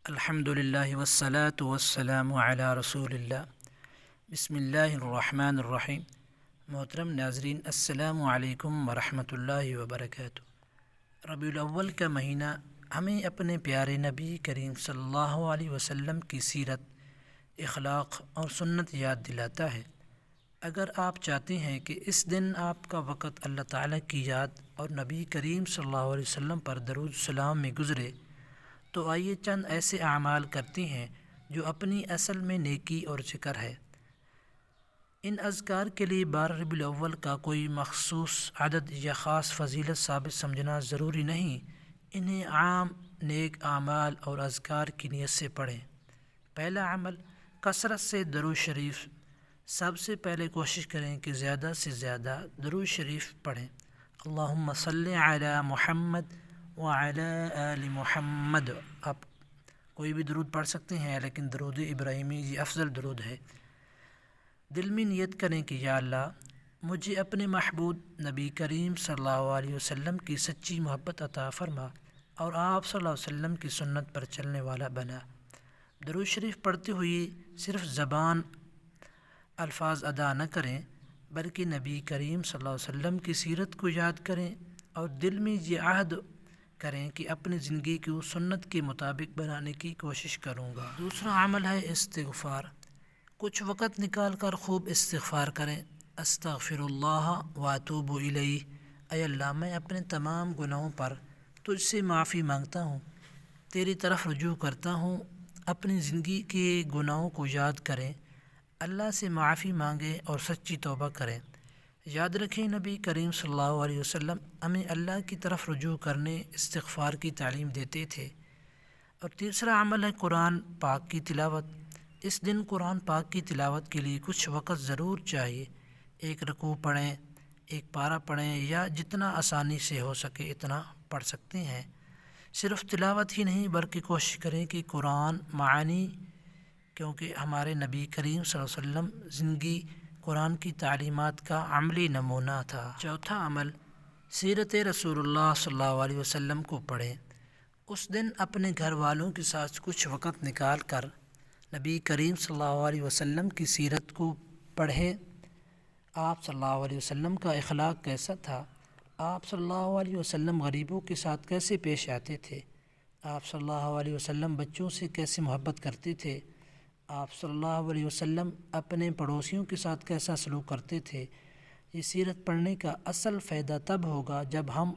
الحمد للہ والصلاة والسلام علی رسول اللہ۔ بسم اللہ الرحمن الرحیم۔ محترم ناظرین، السلام علیکم ورحمۃ اللہ وبرکاتہ۔ ربیع الاول کا مہینہ ہمیں اپنے پیارے نبی کریم صلی اللہ علیہ وسلم کی سیرت، اخلاق اور سنت یاد دلاتا ہے۔ اگر آپ چاہتے ہیں کہ اس دن آپ کا وقت اللہ تعالیٰ کی یاد اور نبی کریم صلی اللہ علیہ وسلم پر درود السلام میں گزرے، تو آئیے چند ایسے اعمال کرتے ہیں جو اپنی اصل میں نیکی اور ذکر ہے۔ ان اذکار کے لیے 12 ربیع الاول کا کوئی مخصوص عدد یا خاص فضیلت ثابت سمجھنا ضروری نہیں، انہیں عام نیک اعمال اور اذکار کی نیت سے پڑھیں۔ پہلا عمل، کثرت سے درود شریف۔ سب سے پہلے کوشش کریں کہ زیادہ سے زیادہ درود شریف پڑھیں۔ اللہم صلی علی محمد وعلی آل محمد۔ آپ کوئی بھی درود پڑھ سکتے ہیں، لیکن درود ابراہیمی یہ افضل درود ہے۔ دل میں نیت کریں کہ یا اللہ، مجھے اپنے محبوب نبی کریم صلی اللہ علیہ وسلم کی سچی محبت عطا فرما اور آپ صلی اللہ علیہ وسلم کی سنت پر چلنے والا بنا۔ درود شریف پڑھتے ہوئے صرف زبان الفاظ ادا نہ کریں، بلکہ نبی کریم صلی اللہ علیہ وسلم کی سیرت کو یاد کریں اور دل میں یہ عہد کریں کہ اپنی زندگی کو سنت کے مطابق بنانے کی کوشش کروں گا۔ دوسرا عمل ہے استغفار۔ کچھ وقت نکال کر خوب استغفار کریں۔ استغفر اللہ واتوب الیہ۔ اے اللہ، میں اپنے تمام گناہوں پر تجھ سے معافی مانگتا ہوں، تیری طرف رجوع کرتا ہوں۔ اپنی زندگی کے گناہوں کو یاد کریں، اللہ سے معافی مانگیں اور سچی توبہ کریں۔ یاد رکھیں، نبی کریم صلی اللہ علیہ وسلم ہمیں اللہ کی طرف رجوع کرنے، استغفار کی تعلیم دیتے تھے۔ اور تیسرا عمل ہے قرآن پاک کی تلاوت۔ اس دن قرآن پاک کی تلاوت کے لیے کچھ وقت ضرور چاہیے۔ ایک رکوع پڑھیں، ایک پارہ پڑھیں، یا جتنا آسانی سے ہو سکے اتنا پڑھ سکتے ہیں۔ صرف تلاوت ہی نہیں، بلکہ کوشش کریں کہ قرآن معانی، کیونکہ ہمارے نبی کریم صلی اللہ علیہ وسلم زندگی قرآن کی تعلیمات کا عملی نمونہ تھا۔ چوتھا عمل، سیرت رسول اللہ صلی اللہ علیہ وسلم کو پڑھیں۔ اس دن اپنے گھر والوں کے ساتھ کچھ وقت نکال کر نبی کریم صلی اللہ علیہ وسلم کی سیرت کو پڑھیں۔ آپ صلی اللہ علیہ وسلم کا اخلاق کیسا تھا؟ آپ صلی اللہ علیہ وسلم غریبوں کے ساتھ کیسے پیش آتے تھے؟ آپ صلی اللہ علیہ وسلم بچوں سے کیسے محبت کرتے تھے؟ آپ صلی اللہ علیہ وسلم اپنے پڑوسیوں کے ساتھ کیسا سلوک کرتے تھے؟ یہ سیرت پڑھنے کا اصل فائدہ تب ہوگا جب ہم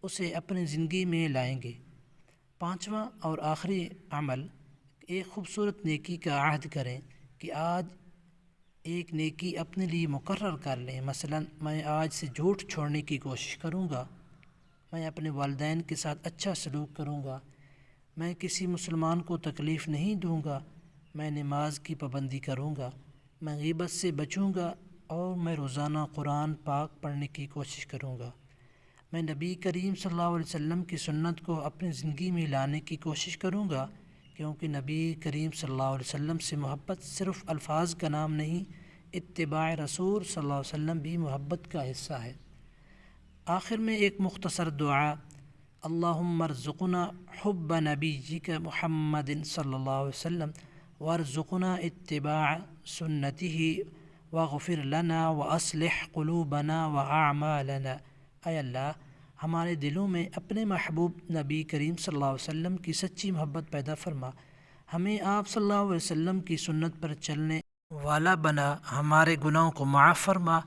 اسے اپنی زندگی میں لائیں گے۔ پانچواں اور آخری عمل، ایک خوبصورت نیکی کا عہد کریں کہ آج ایک نیکی اپنے لیے مقرر کر لیں۔ مثلا، میں آج سے جھوٹ چھوڑنے کی کوشش کروں گا، میں اپنے والدین کے ساتھ اچھا سلوک کروں گا، میں کسی مسلمان کو تکلیف نہیں دوں گا، میں نماز کی پابندی کروں گا، میں غیبت سے بچوں گا، اور میں روزانہ قرآن پاک پڑھنے کی کوشش کروں گا۔ میں نبی کریم صلی اللہ علیہ وسلم کی سنت کو اپنی زندگی میں لانے کی کوشش کروں گا، کیونکہ نبی کریم صلی اللہ علیہ وسلم سے محبت صرف الفاظ کا نام نہیں، اتباع رسول صلی اللہ علیہ وسلم بھی محبت کا حصہ ہے۔ آخر میں ایک مختصر دعا، اللہم ارزقنا حب نبیک محمد صلی اللہ علیہ وسلم وارزقنا اتباع سنتہ واغفر لنا واصلح قلوبنا واعمالنا۔ اے اللہ، ہمارے دلوں میں اپنے محبوب نبی کریم صلی اللہ علیہ وسلم کی سچی محبت پیدا فرما، ہمیں آپ صلی اللہ علیہ وسلم کی سنت پر چلنے والا بنا، ہمارے گناہوں کو معاف فرما،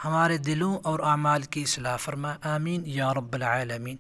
ہمارے دلوں اور اعمال کی اصلاح فرما، آمین یا رب العالمین۔